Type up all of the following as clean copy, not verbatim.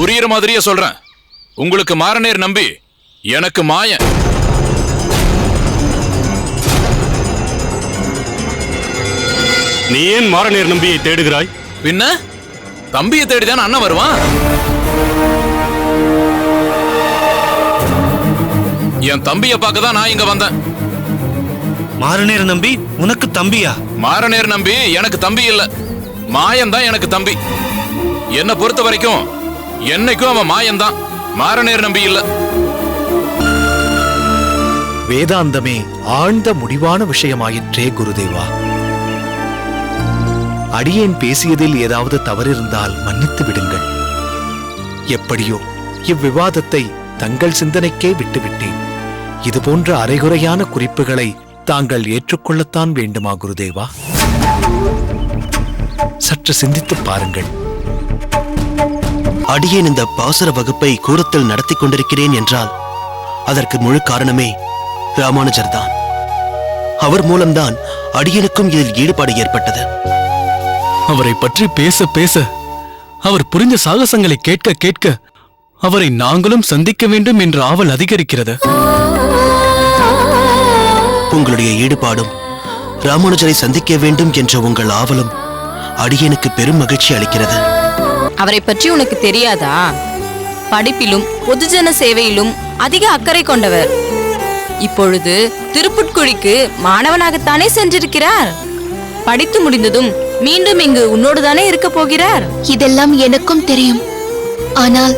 புரியுற மாதிரியே சொல்றேன். உங்களுக்கு மாரநேர் நம்பி, எனக்கு மாயன். நீ ஏன் மாரநேர் நம்பியை தேடுகிறாய்? பின்ன தம்பியை தேடிதான் அண்ணன் வருவான். என் தம்பியை பார்க்க தான் நான் இங்க வந்தேன். மாரநேர் நம்பி உனக்கு தம்பியா? மாரநேர் நம்பி எனக்கு தம்பி இல்ல, மாயன் தான் எனக்கு தம்பி. என்ன பொறுத்த வரைக்கும் என்னைக்கும் அவன் மாயன் தான், மாரநேர் நம்பி இல்ல. வேதாந்தமே ஆழ்ந்த முடிவான விஷயமாயிற்றே குருதேவா. அடியேன் பேசியதில் ஏதாவது தவறிருந்தால் மன்னித்து விடுங்கள். எப்படியோ இவ்விவாதத்தை தங்கள் சிந்தனைக்கே விட்டுவிட்டேன். இதுபோன்ற அரைகுறையான குறிப்புகளை தாங்கள் ஏற்றுக்கொள்ளத்தான் வேண்டுமா குருதேவா? சற்று சிந்தித்துப் பாருங்கள். அடியேன் இந்த பாசுர வகுப்பை கூடத்தில் நடத்தி கொண்டிருக்கிறேன் என்றால் அதற்கு முழு காரணமே ராமானுஜர் தான். அவர் மூலம்தான் அடியனுக்கும் இதில் ஈடுபாடு ஏற்பட்டது. அவரை பற்றி பேச பேச, அவர் புரிந்த சாகசங்களை கேட்க கேட்க அவரை நாங்களும் சந்திக்க வேண்டும் என்ற ஆவல் அதிகரிக்கிறது. உங்களுடைய ஈடுபாடும் ராமானுஜரை சந்திக்க வேண்டும் என்ற உங்கள் ஆவலும் அடியனுக்கு பெரும் மகிழ்ச்சி அளிக்கிறது. அவரை பற்றி உனக்கு தெரியாதா? படிப்பிலும் பொதுஜன சேவையிலும் அதிக அக்கறை கொண்டவர். இப்பொழுது திருப்புட்குழிக்கு மாணவனாகத்தானே சென்றிருக்கிறார். படித்து முடிந்ததும் மீண்டும் இங்கு உன்னோடுதானே இருக்க போகிறார். இதெல்லாம் எனக்கும் தெரியும். ஆனால்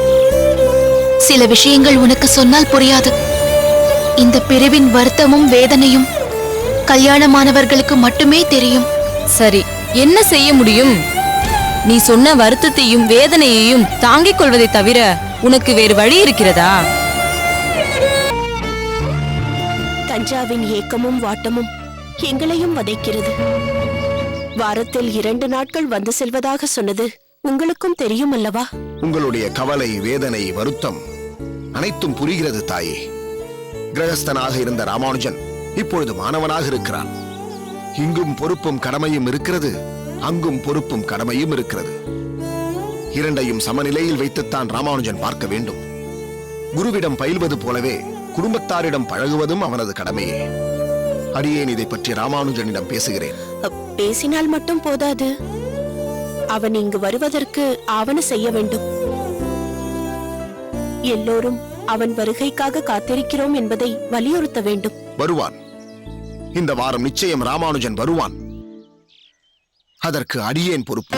சில விஷயங்கள் உனக்கு சொன்னால் புரியாது. இந்த பிரிவின் வருத்தமும் வேதனையும் கல்யாணமானவர்களுக்கு மட்டுமே தெரியும். சரி, என்ன செய்ய முடியும்? நீ சொன்ன வருத்தத்தையும் வேதனையையும் தாங்கிக் கொள்வதை தவிர உனக்கு வேறு வழி இருக்கிறதா? தஞ்சாவின் ஏக்கமும் வாட்டமும் எங்களையும் வதைக்கிறது. வாரத்தில் 2 நாட்கள் வந்து செல்வதாக சொன்னது உங்களுக்கும் தெரியும் அல்லவா? உங்களுடைய கவலை, வேதனை, வருத்தம் அனைத்தும் புரிகிறது தாயே. கிரகஸ்தனாக இருந்த ராமானுஜன் இப்பொழுது மாணவனாக இருக்கிறான். இங்கும் பொறுப்பும் கடமையும் இருக்கிறது, அங்கும் பொறுப்பும் கடமையும் இருக்கிறது. இரண்டையும் சமநிலையில் வைத்துத்தான் ராமானுஜன் பார்க்க வேண்டும். குருவிடம் பயில்வது போலவே குடும்பத்தாரிடம் பழகுவதும் அவனது கடமையே. அடியேன் இதை பற்றி ராமானுஜனிடம் பேசுகிறேன். பேசினால் மட்டும் போதாது, அவன் இங்கு வருவதற்கு ஆவண செய்ய வேண்டும். எல்லோரும் அவன் வருகைக்காக காத்திருக்கிறோம் என்பதை வலியுறுத்த வேண்டும். வருவான். இந்த வாரம் நிச்சயம் ராமானுஜன் வருவான். அதற்கு அடியேன் பொறுப்பு.